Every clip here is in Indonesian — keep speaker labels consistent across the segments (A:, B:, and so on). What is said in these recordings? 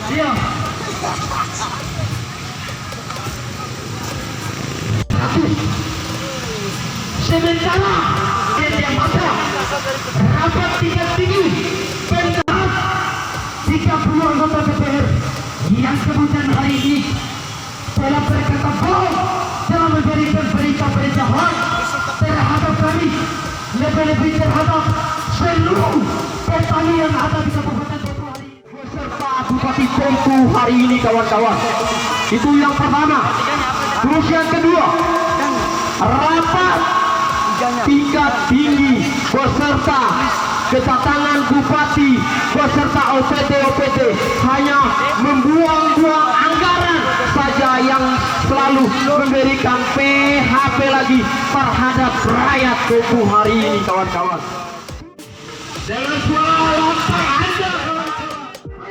A: Iya. Sementara yang masa rapat tingkat tinggi pentas 30 anggota DPR yang kemudian hari ini telah berkata bohong dalam memberikan berita-berita hoax terhadap kami, lebih-lebih terhadap seluruh petani yang ada di Kabupaten Batu hari ini beserta Bupati Bengku hari ini, kawan-kawan. Itu yang pertama. Terus yang kedua, rapat tingkat tinggi beserta kedatangan Bupati beserta OPD hanya membuang-buang anggaran saja yang selalu memberikan PHP lagi terhadap rakyat Bengku hari ini, kawan-kawan. Dengan suara lantang Anda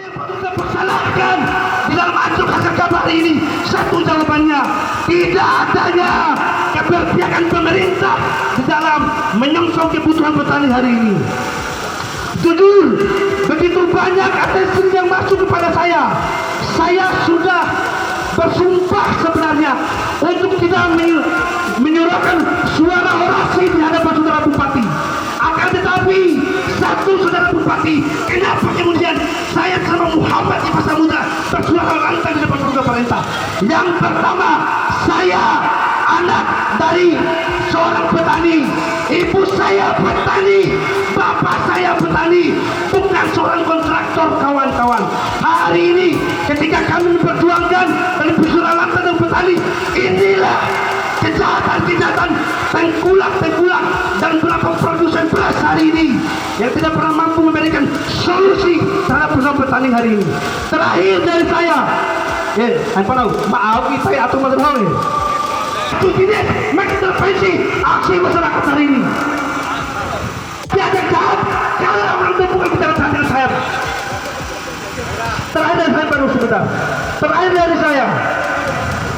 A: yang patut dipersalahkan di dalam ancur KKK hari ini, satu jawabannya tidak adanya keberpihakan pemerintah di dalam menyongsong kebutuhan petani hari ini. Jujur, begitu banyak atensi yang masuk kepada saya sudah bersumpah sebenarnya untuk tidak menyuarakan suara orasi di hadapan saudara Bupati. Akan tetapi satu saudara Bupati, kenapa kemudian saya sama Muhammad di masa muda bersuara lantang di depan pemerintah? Yang pertama, saya anak dari seorang petani, ibu saya petani, bapak saya petani, bukan seorang kontraktor, kawan-kawan. Hari ini ketika kami memperjuangkan dan bersuara lantang dengan petani, inilah kejahatan-kejahatan, tengkulak dan berapa produsen beras hari ini yang tidak pernah mampu memberikan solusi terhadap persoalan petani hari ini. Terakhir dari saya, maaf saya atur masalah ini. Tidak mengintervensi aksi masyarakat hari ini. Tiada jahat kalau orang itu bukan bicara dengan saya. Terakhir dari saya baru sebentar. Terakhir dari saya,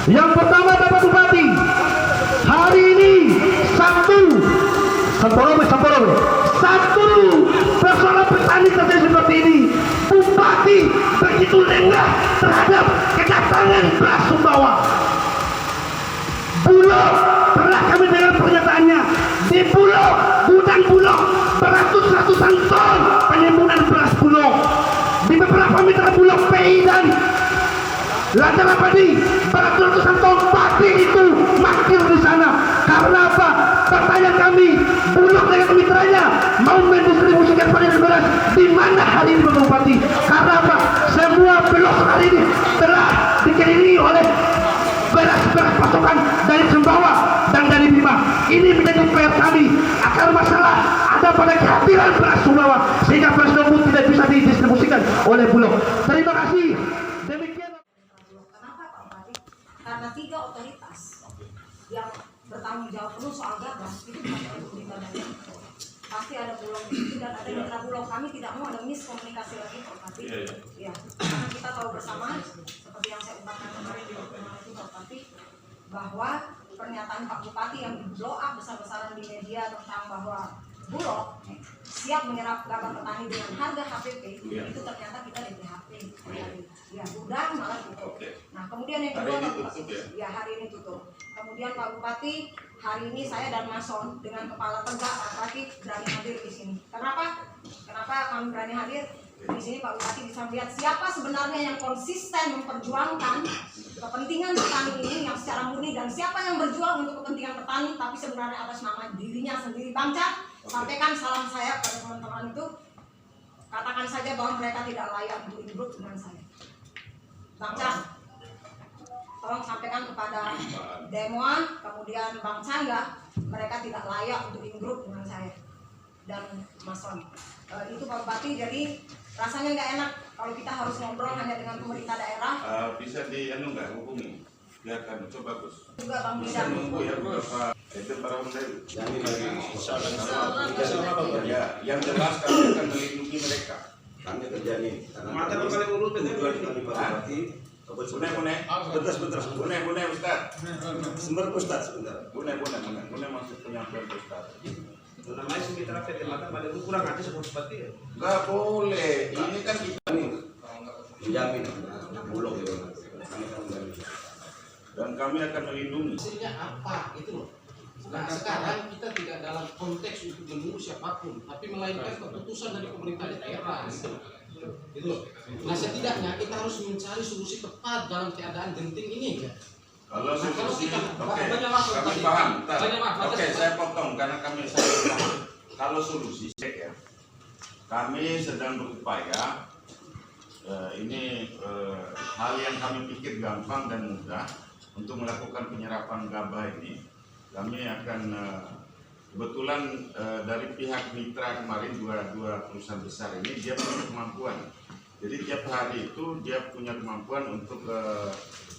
A: yang pertama Bapak Bupati, hari ini satu persoalan petani terjadi seperti ini. Bupati begitu lengah terhadap kedatangan beras Sumbawa. Bulog, pernah kami dengar pernyataannya, di Bulog, gudang Bulog beratus-ratusan ton penimbunan beras Bulog. Di beberapa mitra Bulog PI dan Ladang Abadi beratus-ratusan ton padi itu makir di sana. Karena apa? Pertanyaan kami, Bulog dengan mitranya mau mendistribusikan padi dan beras di mana hari ini, Bapak Bupati? Karena apa? Semua Bulog hari ini telah dikelilingi oleh beras-beras pasokan dari Sumbawa dan dari Bima. Ini menjadi PR kami agar masalah ada pada kehadiran beras Sumbawa sehingga beras tersebut tidak bisa didistribusikan oleh Bulog. Terima kasih. Demikian.
B: Kenapa Pak Bupati? Karena 3 otoritas yang bertanggung jawab penuh soal gabah itu bukan dari pemerintah daerah. Pasti ada Bulog di situ dan ada mitra Bulog. Kami tidak mau ada miskomunikasi lagi Pak Bupati. Ya, karena kita tahu bersama seperti yang saya ungkapkan kemarin di pertemuan itu Pak Bupati, bahwa pernyataan Pak Bupati yang di blow up besar-besaran di media tentang bahwa Bulog siap menyerap gabah petani dengan harga HPP, itu ternyata kita di PHP. Ya, gudang malah tutup. Nah, kemudian yang kedua Pak Bupati, ya hari ini tutup. Kemudian Pak Bupati, hari ini saya dan Mason dengan kepala tegak Pak Bupati berani hadir di sini. Kenapa kami berani hadir? Di sini Pak Bupati bisa melihat siapa sebenarnya yang konsisten memperjuangkan kepentingan petani ini yang secara murni, dan siapa yang berjuang untuk kepentingan petani tapi sebenarnya atas nama dirinya sendiri. Bang Cak, sampaikan salam saya kepada teman-teman itu, katakan saja bahwa mereka tidak layak untuk hidup dengan saya. Bang Cak, tolong sampaikan kepada Demoan, kemudian Bang Cangga, mereka tidak layak untuk in-group dengan saya dan Mason. Itu Pak Bupati, jadi rasanya nggak enak kalau kita harus ngobrol hanya dengan pemerintah daerah.
C: Bisa nggak hubungi, biarkan coba Gus.
B: Juga Bang Bidang.
C: Menunggu ya Bapak. Itu para menteri. Ya, yang jelas kami akan melindungi mereka.
D: Kami terjadi.
C: Mata paling urut
D: tujuan kami Pak Bupati.
C: Bune Ustaz.
D: Sumber Ustaz sebentar.
C: Bune maksud penyampaian Ustaz.
D: Namanya mitra PT Mata pada kurang hati seperti ya.
C: Nggak boleh. Ini kan kita nih.
D: Menjamin Bulog itu. Kami akan menjamin.
C: Dan kami akan melindungi.
E: Hasilnya apa gitu loh. Nah sekarang kita tidak dalam konteks untuk menunggu siapapun, tapi melainkan keputusan dari pemerintah daerah gitu loh. Nah setidaknya kita harus mencari solusi tepat dalam keadaan genting ini.
C: Kalau
E: Nah, kalau
C: solusi,
E: kita-
C: oke,
E: banyak waktu
C: kami
E: tadi.
C: paham. Ntar.
E: Banyak waktu.
C: Oke, saya potong karena saya paham. Kalau solusi, ya, kami sedang berupaya. Ini hal yang kami pikir gampang dan mudah untuk melakukan penyerapan gabah ini. Kami akan kebetulan dari pihak mitra kemarin dua perusahaan besar ini dia punya kemampuan. Jadi tiap hari itu dia punya kemampuan untuk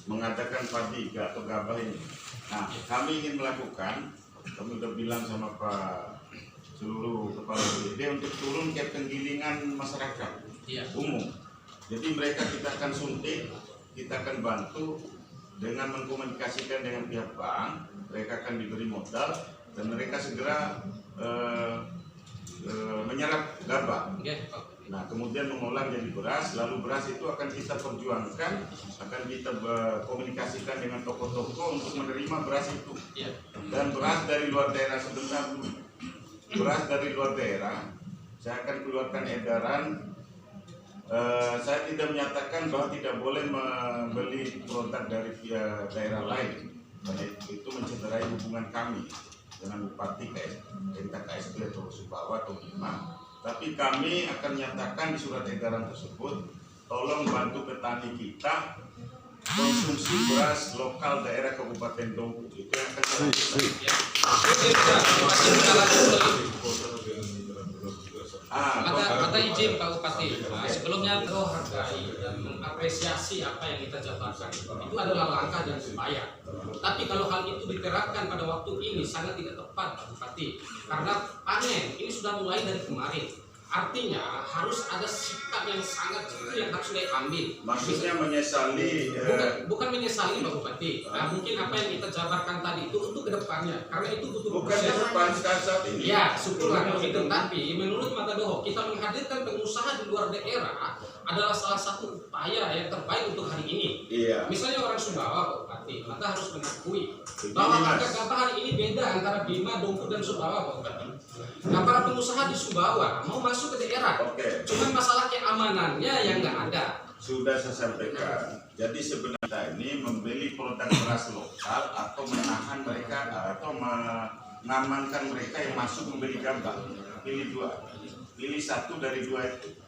C: mengadakan padi atau gabah ini. Nah, kami ingin melakukan, kami udah bilang sama Pak seluruh kepala BPD untuk turun ke penggilingan masyarakat umum. Jadi mereka kita akan suntik, kita akan bantu dengan mengkomunikasikan dengan pihak bank, mereka akan diberi modal dan mereka segera menyerap gabah. Nah, kemudian mengolah jadi beras, lalu beras itu akan kita perjuangkan, akan kita komunikasikan dengan toko-toko untuk menerima beras itu. Dan beras dari luar daerah sebentar dulu. Beras dari luar daerah, saya akan keluarkan edaran. Saya tidak menyatakan bahwa tidak boleh membeli produk dari daerah lain, karena itu mencederai hubungan kami dengan Bupati KSP atau Sumbawa atau Bima. Tapi kami akan nyatakan di surat edaran tersebut, tolong bantu petani kita konsumsi beras lokal daerah Kabupaten Dompu. Itu yang akan saya
E: Kata izin Pak Bupati, sebelumnya kita hargai dan mengapresiasi apa yang kita jabarkan. Itu adalah langkah dan upaya. Tapi kalau hal itu diterapkan pada waktu ini sangat tidak tepat Pak Bupati. Karena panen ini sudah mulai dari kemarin. Artinya harus ada sikap yang sangat itu yang harus diambil.
C: Maksudnya menyesali
E: Bukan menyesali Pak Bupati. Nah, mungkin apa yang kita jabarkan tadi itu untuk kedepannya. Karena itu butuh
C: bukan depan saat ini.
E: Ya, syukurlah kalau itu. Tapi menurut Mata Doho, kita menghadirkan pengusaha di luar daerah adalah salah satu upaya yang terbaik untuk hari ini.
C: Iya.
E: Misalnya orang Sumbawa, Pak Bupati, maka harus mengakui bahwa harga gabah hari ini beda antara Bima, Dompu, dan Sumbawa, Pak Bupati. Nah, para pengusaha di Sumbawa mau masuk ke daerah,
C: Oke.
E: cuma masalah keamanannya yang nggak ada.
C: Sudah saya sampaikan. Jadi sebenarnya ini membeli produk beras lokal atau menahan mereka atau mengamankan mereka yang masuk membeli gabah. Pilih dua. Pilih satu dari dua itu.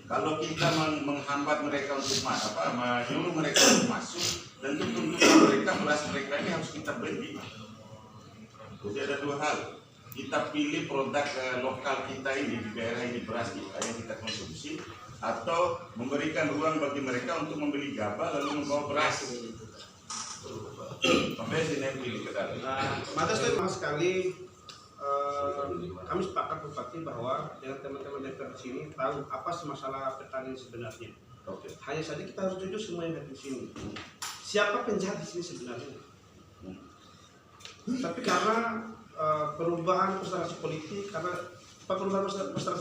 C: Kalau kita menghambat mereka untuk menyuruh mereka untuk masuk, tentu tuntutan mereka beras mereka ini harus kita beli. Jadi ada dua hal. Kita pilih produk lokal kita ini di daerah ini beras kita yang kita konsumsi, atau memberikan ruang bagi mereka untuk membeli gabah lalu membawa beras. Sampai sini pilih ke dalam.
F: Mata saya sama sekali kami sepakat Bupati bahwa dengan teman-teman DPR di sini tahu apa masalah petani sebenarnya.
C: Oke.
F: Hanya saja kita harus jujur semua yang ada di sini. Siapa penjahat di sini sebenarnya? Tapi karena perubahan konstelasi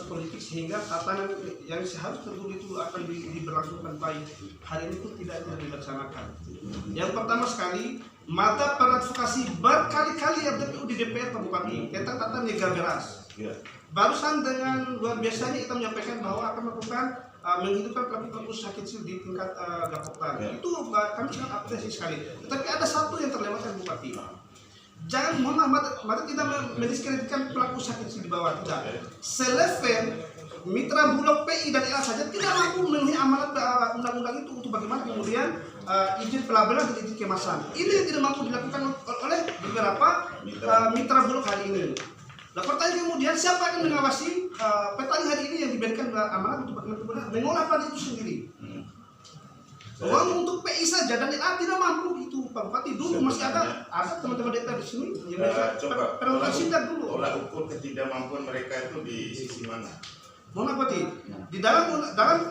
F: politik, sehingga tatanan yang seharusnya dulu itu akan diberlangsungkan baik hari ini pun tidak dilaksanakan. Yang pertama sekali, mata peradvokasi berkali-kali RTPU di DPR Pak Bupati tentang tata niaga beras. Barusan dengan luar biasanya kita menyampaikan bahwa akan melakukan menghidupkan pelaku usaha kecil di tingkat Gapoktan. Itu kami sangat apresiasi sekali. Tetapi ada satu yang terlewatkan Bupati. Jangan mata tidak mendiskreditkan pelaku usaha kecil di bawah, tidak. Selevel mitra Bulog PI dan LA saja tidak mampu memenuhi amanat undang-undang itu untuk bagaimana kemudian izin pelabelan dan izin kemasan. Ini yang tidak mampu dilakukan oleh beberapa mitra Bulog hari ini. Nah, pertanyaan kemudian siapa akan mengawasi petani hari ini yang diberikan amanat untuk bagaimana mengolah padi itu sendiri? Uang untuk PI saja dan LA tidak mampu itu Pak Bupati. Dulu masih ada teman-teman DPR di sini yang
C: Coba
F: sidak dulu.
C: Tolak ukur ketidakmampuan mereka itu di sisi mana?
F: Mohon Bupati, di dalam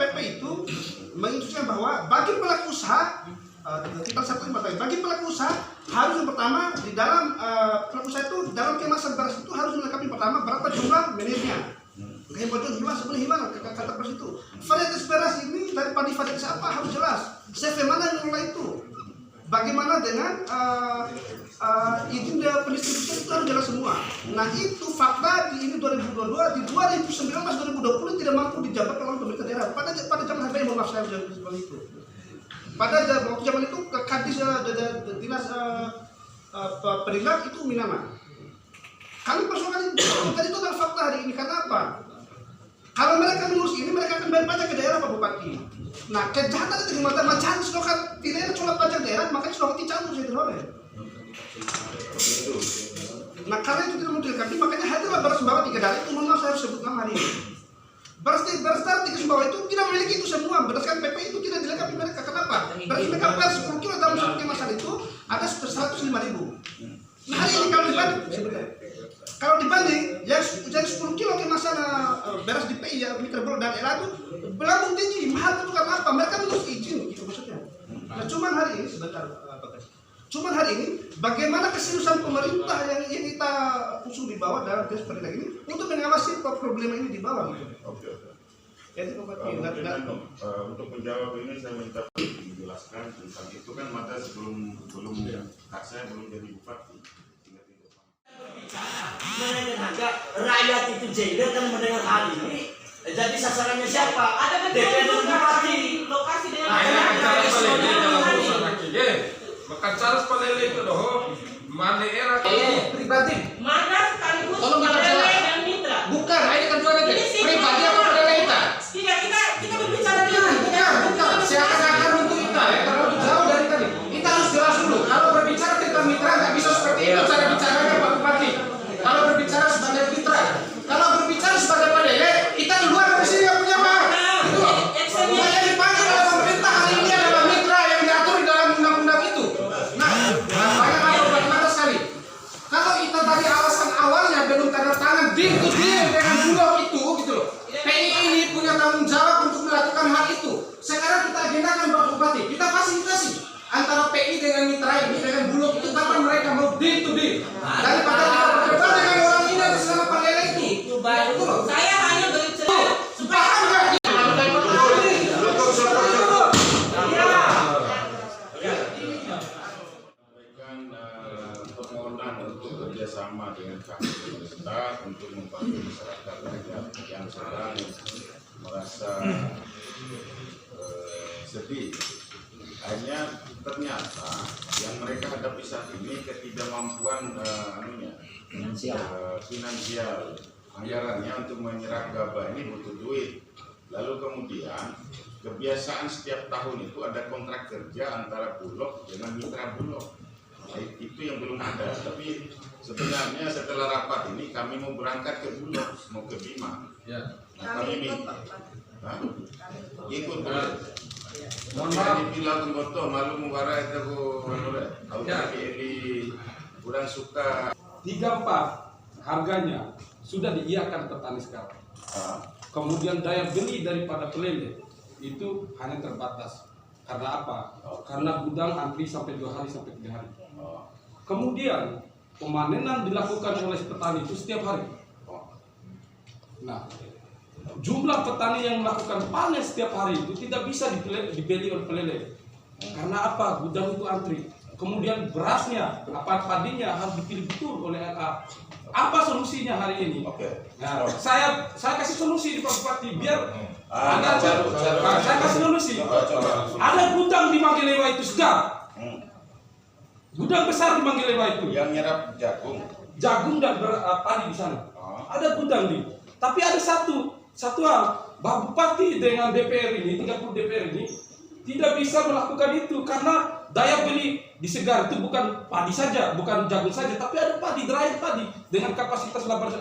F: PP itu menginstruksikan bahwa bagi pelaku usaha bagi pelaku usaha harus yang pertama di dalam pelaku usaha itu dalam kemasan beras itu harus melengkapi pertama berapa jumlah menirnya. Kehidupan hilang sebelum hilang kata beras itu. Varietas beras ini dari padi manfaatnya siapa harus jelas. CV mana yang mengelola itu? Bagaimana dengan izin pendistribusian itu harus jelas semua. Nah itu fakta di ini 2022, di 2019, 2020 tidak mampu dijabat oleh pemerintah daerah. Pada zaman HBM mohon maaf saya bilang itu. Pada waktu zaman itu Kadis dinas Perilat itu Minama. Kami persoalan itu adalah fakta hari ini. Karena apa? Kalau mereka mengurus ini, mereka akan bayar pajak ke daerah Pak Bupati. Nah, kejahatan itu gimana? Macam slogan tidak colok pajak daerah, makanya slogan dicabut saya teroleh. Nah, karena itu tidak muncul kami, makanya hadirlah beras sembako 3 dari itu. Mohon maaf saya harus sebut nama hari ini. Beras 3 sembako itu tidak memiliki itu semua. Berdasarkan PP itu tidak dilengkapi mereka. Kenapa? Beras mereka per 10 kilo dalam satu kemasan itu ada 105.000. Nah, hari ini kalau dibanding yang 10 kilo kemasan beras di PI ya Mitra Bulog dan LA itu belum tinggi, mahal itu karena apa? Mereka mengurus izin gitu maksudnya. Nah, cuman hari ini sebentar cuman hari ini bagaimana keseriusan pemerintah yang kita usung di bawah dalam tes perilaku ini untuk mengawasi problema ini di bawah gitu.
C: Oke.
F: Jadi
C: Untuk menjawab ini saya minta dijelaskan tentang itu kan mata sebelum kak saya belum jadi bupati.
A: Mengenai harga rakyat itu jeder kan mendengar hal ini. Jadi sasarannya siapa? Ada DPR bupati.
B: Lokasi dengan
G: Makan caras palele itu doh, mana era pribadi.
B: mana sekaligus
E: Tolong kita
B: Palele
E: jelas.
B: dan Mitra.
E: Bukan, ini kan dua nanti. Pribadi apa Palele kita?
B: Tidak, kita berbicara dengan
E: Bukan. Seakan-akan untuk kita ya, terlalu jauh dari tadi. Kita harus jelas dulu. Kalau berbicara tentang mitra nggak bisa seperti itu cara bicaranya Pak Bupati. Kalau berbicara sebagai mitra, kalau berbicara sebagai Palele, kita keluar dari sini yang punya Pak. Itu. Yang dipanggil oleh pemerintah hari ini adalah mitra yang diatur di dalam undang-undang itu. Nah, banyak mata sekali. Kalau kita tadi alasan awalnya belum tanda tangan deal to deal dengan Bulog itu, gitu loh. PI ini punya tanggung jawab untuk melakukan hal itu. Sekarang kita agendakan Pak Bupati, kita fasilitasi antara PI dengan mitra ini dengan Bulog itu kapan mereka mau deal to deal. Daripada kita berdebat dengan orang ini atas nama Palele itu. Itu loh.
B: saya hanya berbicara
E: Paham nggak?
C: Permohonan untuk kerjasama dengan kami pemerintah untuk membantu masyarakat yang sedang merasa sedih. Hanya ternyata yang mereka hadapi saat ini ketidakmampuan finansial anggarannya untuk menyerap gabah ini butuh duit. Lalu kemudian kebiasaan setiap tahun itu ada kontrak kerja antara Bulog dengan mitra Bulog. Nah, itu yang belum ada. Tapi sebenarnya setelah rapat ini kami mau berangkat ke Bulog, mau ke Bima.
G: Ya.
C: Nah, kami minta ikut boleh.
G: Mohon
C: Saya
G: maaf.
C: dibilang kemboto malu mubara itu boleh. Kalau
G: Ya.
C: di kurang suka.
G: 34 harganya sudah diiakan petani sekarang. Kemudian daya beli daripada Palele itu hanya terbatas. Karena apa? Karena gudang antri sampai 2 hari sampai 3 hari. Kemudian pemanenan dilakukan oleh petani itu setiap hari. Nah, jumlah petani yang melakukan panen setiap hari itu tidak bisa dibeli oleh Palele. Karena apa? Gudang itu antri. Kemudian berasnya, padinya harus dipilih betul oleh LA. Apa solusinya hari ini?
C: Oke.
G: Nah, saya kasih solusi di Pak Bupati biar
C: Nah,
G: saya kasih solusi.
C: Coba.
G: Ada gudang di Manggelewa itu sudah. Gudang besar di Manggelewa itu.
C: Yang nyerap jagung.
G: Jagung dan padi di sana. Ada gudang di. Tapi ada satu hal, Pak Bupati dengan DPR ini, 30 DPR ini tidak bisa melakukan itu karena daya beli di Segar itu bukan padi saja, bukan jagung saja, tapi ada padi, dry padi dengan kapasitas 800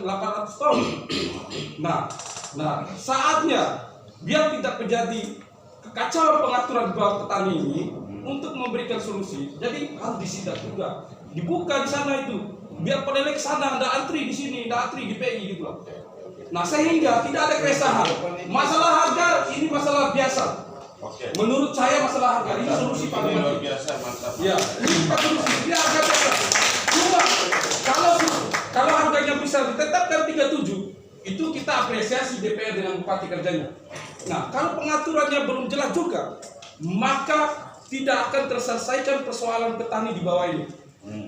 G: ton. Nah, saatnya biar tidak terjadi kekacauan pengaturan di bawah petani ini untuk memberikan solusi. Jadi harus disidak juga, dibuka di sana itu, biar Palele ke sana, ada antri di sini, ada antri di PI gitu loh. Nah, sehingga tidak ada keresahan. Masalah harga ini masalah biasa.
C: Oke.
G: Menurut saya masalah harga ini solusi Pak
C: Ini luar
G: Bupati.
C: biasa, mantap.
G: Ya, ini Pak solusi. Ini harga biasa. Cuma kalau harganya bisa ditetapkan 37, itu kita apresiasi DPR dengan Bupati kerjanya. Nah, kalau pengaturannya belum jelas juga, maka tidak akan terselesaikan persoalan petani di bawah ini.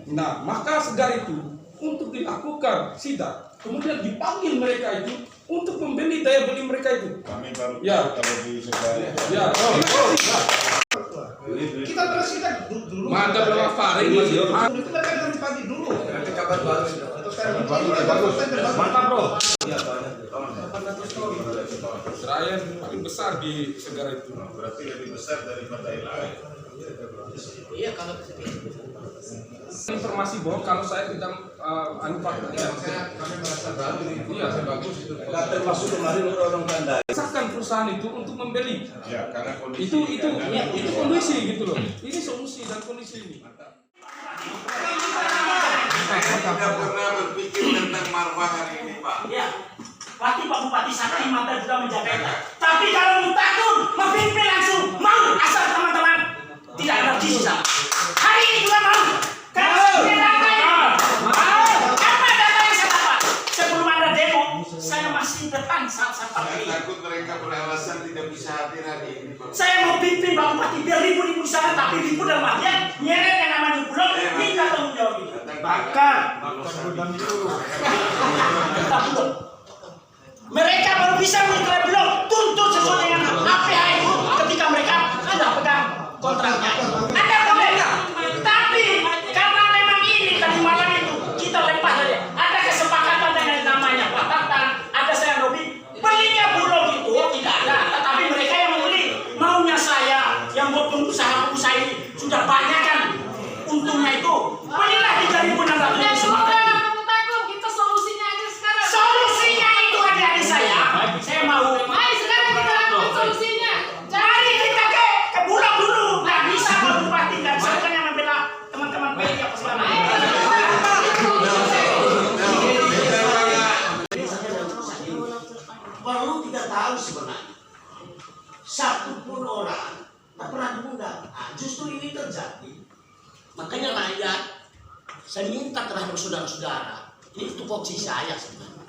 G: Nah, maka segar itu untuk dilakukan sidak, kemudian dipanggil mereka itu untuk membeli daya beli mereka itu.
C: Kami baru
G: Ya.
C: kalau di sekolah.
G: Ya,
F: Kita bersidak dulu.
G: mantap Bapak Farid.
F: Itu mereka dari pagi dulu.
D: Nanti kabar baru.
F: Mantap bro.
G: Seraya paling besar di Segar itu.
C: Berarti lebih besar daripada lain.
E: Iya, kalau
G: Informasi bahwa kalau saya tidak anu fakta,
E: kami merasa baru ini.
G: Iya,
E: bagus itu.
D: Nggak termasuk kemarin orang tanda.
G: Desakan perusahaan itu untuk membeli.
C: Ya, karena kondisi
G: Itu kondisi gitu loh. Ini solusi dan kondisi ini.
C: Saya tidak pernah berpikir tentang marwah hari ini, Pak.
A: Ya, pasti Pak Bupati Sakti Mata juga menjaga itu. Tapi kalau takut memimpin langsung mau asal teman-teman tidak ada di sana. Hari ini juga mau. Karena punya data ini. Apa data yang saya dapat? Sebelum ada demo, saya masih depan saat
C: Saya
A: pakai.
C: takut mereka beralasan tidak bisa hadir hari ini, Pak.
A: Saya mau pimpin Pak Bupati biar ribu-ribu di sana, tapi ribu dalam artian nyeret yang namanya Bulog, minta tanggung jawab ini.
C: Bakar.
A: Mereka baru bisa mengklaim Bulog tuntut sesuai dengan APH itu ketika mereka ada pegang kontraknya. Anda boleh, tapi karena memang ini tadi malam itu kita lepas saja. Ada kesepakatan dengan namanya Pak Tatang, ada saya Robi. Belinya Bulog itu tidak ada, tetapi mereka yang membeli. Maunya saya yang buat pengusaha-pengusaha ini sudah banyak kan untungnya itu. Belilah 3.600 yang semua.
B: Kita solusinya aja sekarang.
A: Solusinya itu adik-adik saya mau.
B: Ayo sekarang kita lakukan solusinya.
A: Cari kita ke Bulog dulu. Nah bisa Pak Bupati dan saya kan yang membela teman-teman PI apa segala macam.
H: Perlu kita tahu sebenarnya satu pun orang tak pernah diundang. Nah, justru ini terjadi. Makanya rakyat saya minta terhadap saudara-saudara, ini tupoksi saya sebenarnya.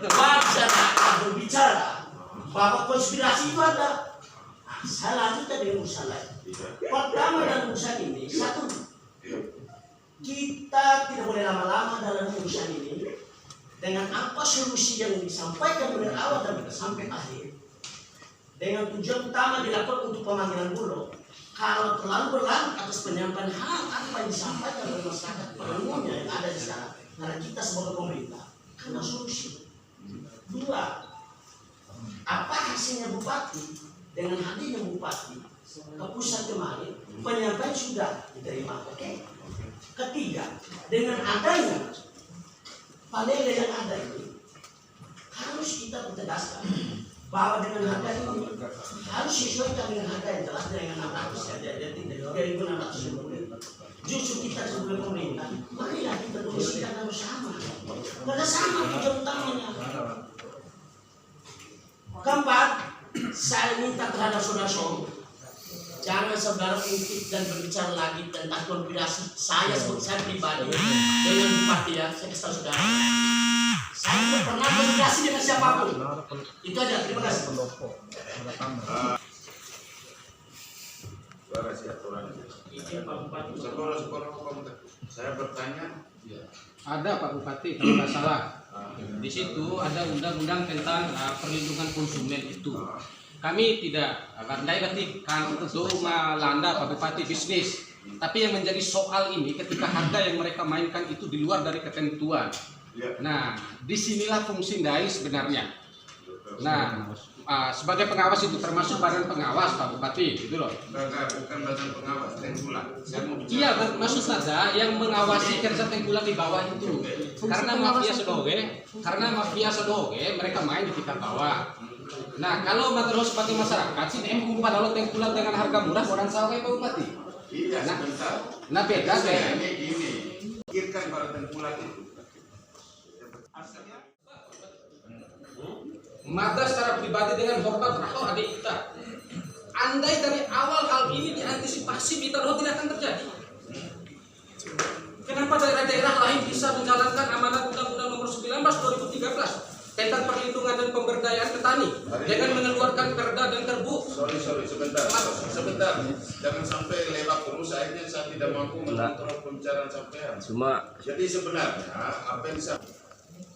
H: Wajar rakyat berbicara bahwa konspirasi itu ada. Nah, saya lanjutkan dengan urusan lain. Pertama dalam urusan ini, satu, kita tidak boleh lama-lama dalam urusan ini. Dengan apa solusi yang disampaikan dari awal dan sampai akhir, dengan tujuan utama dilakukan untuk pemanggilan Bulog. Kalau terlalu berlarut atas penyampaian hal apa yang disampaikan oleh masyarakat pada umumnya yang ada di sana, karena kita sebagai pemerintah karena solusi. Dua, apa hasilnya Bupati dengan hadirnya Bupati ke pusat kemarin, penyampaian sudah diterima. Oke. Ketiga, dengan adanya panel yang ada ini harus kita tegaskan bahwa dengan harga ini harus sesuaikan dengan harga yang jelas dengan 600 saja, jadi 3.600. Justru kita sebagai pemerintah, marilah kita kondisikan harus sama, karena sama tujuan utamanya. Keempat, saya minta terhadap saudara-saudara, jangan saudara intip dan berbicara lagi tentang konspirasi saya pribadi dengan Bupati ya. Saya kasih tahu saudara, saya tidak pernah konspirasi dengan siapapun. Itu aja, terima kasih.
C: Saya bertanya.
E: Ada Pak Bupati kalau nggak salah. Di situ ada undang-undang tentang perlindungan konsumen itu. Kami tidak andai kan untuk melanda Pak Bupati bisnis. Tapi yang menjadi soal ini ketika harga yang mereka mainkan itu di luar dari ketentuan. Nah, disinilah fungsi DAI sebenarnya. Nah, sebagai pengawas itu termasuk badan pengawas Pak Bupati, gitu loh.
C: Bukan badan pengawas, tengkulak. Saya mau bicara.
E: Iya, maksud saja yang mengawasi kerja tengkulak di bawah itu. Karena mafia sodoge, mereka main di tingkat bawah. Nah, kalau materho seperti masyarakat sih kumpul kalau tengkulak dengan harga murah orang sawah Pak Bupati.
C: Iya, sebentar.
E: Nah, beda deh.
C: Ini gini, pikirkan para tengkulak itu.
E: Mata secara pribadi dengan hormat atau adik kita. Andai dari awal hal ini diantisipasi, Bitaroh tidak akan terjadi. Kenapa daerah-daerah lain bisa menjalankan amanat Undang-Undang Nomor 19 2013 tentang perlindungan dan pemberdayaan petani dengan mengeluarkan perda dan terbuk.
C: Sorry, sebentar. Jangan sampai lewat terus, akhirnya saya tidak mampu mengontrol pembicaraan sampean. Jadi sebenarnya apa yang saya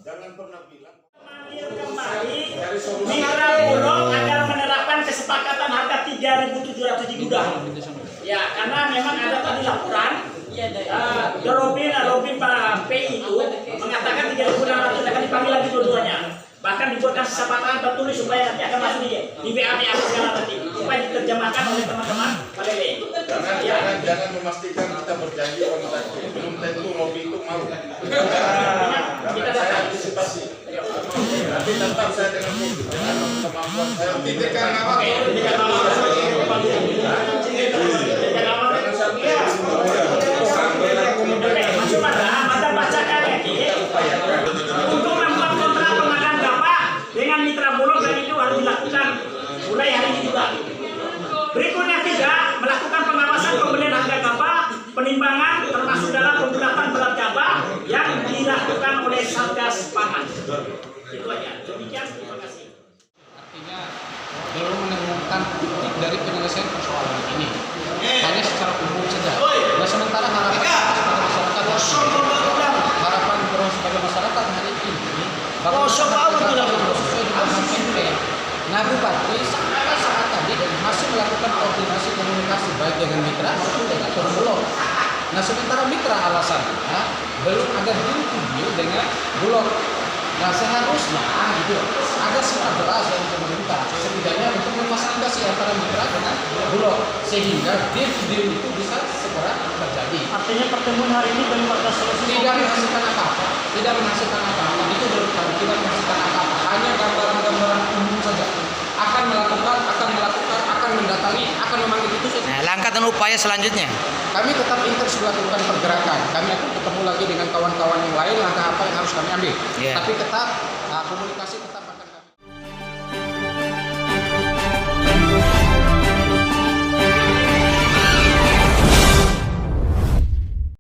C: jangan pernah bilang.
H: Kembali Mitra Bulog agar menerapkan kesepakatan harga 3.700 di gudang. Ya, karena memang ada tadi laporan Robin Pak P itu mengatakan 3.600 akan dipanggil lagi dua-duanya. Bahkan dibuatkan kesepakatan tertulis supaya nanti akan masuk di WA segala nanti supaya diterjemahkan oleh teman-teman Palele.
C: Jangan memastikan kita berjanji belum tentu Robin itu mau.
H: Kita
C: Saya
H: datang.
C: antisipasi. Nanti tetap saya dengan kemampuan saya. Titikan awal.
H: Masuk mata bacakan ya, untuk membuat kontrak pengadaan gabah dengan Mitra Bulog dan itu harus dilakukan mulai hari ini juga. Berikutnya 3, melakukan pengawasan pembelian harga gabah, penimbangan termasuk dalam pembulatan berat gabah yang dilakukan oleh Satgas Pangan. Itu aja. Demikian, terima kasih.
E: Artinya belum menemukan titik dari penyelesaian persoalan ini, hanya secara umum saja. Nah, sementara harapan terus pada masyarakat hari ini bahwa sesuai dengan MP. Nah, Bupati saat tadi masih melakukan koordinasi komunikasi baik dengan mitra maupun dengan Bulog. Nah, sementara mitra alasannya belum ada deal dengan Bulog. Nah, seharusnya gitu ada sikap jelas dari pemerintah setidaknya untuk memfasilitasi antara mitra dengan Bulog sehingga deal itu bisa segera terjadi.
H: Artinya pertemuan hari ini belum ada solusi.
E: Tidak menghasilkan apa-apa, itu belum tidak menghasilkan apa-apa, hanya gambaran-gambaran umum saja. Akan mendatangi, akan memanggil itu saja.
I: Nah, langkah dan upaya selanjutnya.
E: Kami tetap intens melakukan pergerakan. Kami akan ketemu lagi dengan kawan-kawan yang lain. Langkah apa yang harus kami ambil.
I: Yeah.
E: Tapi tetap komunikasi tetap.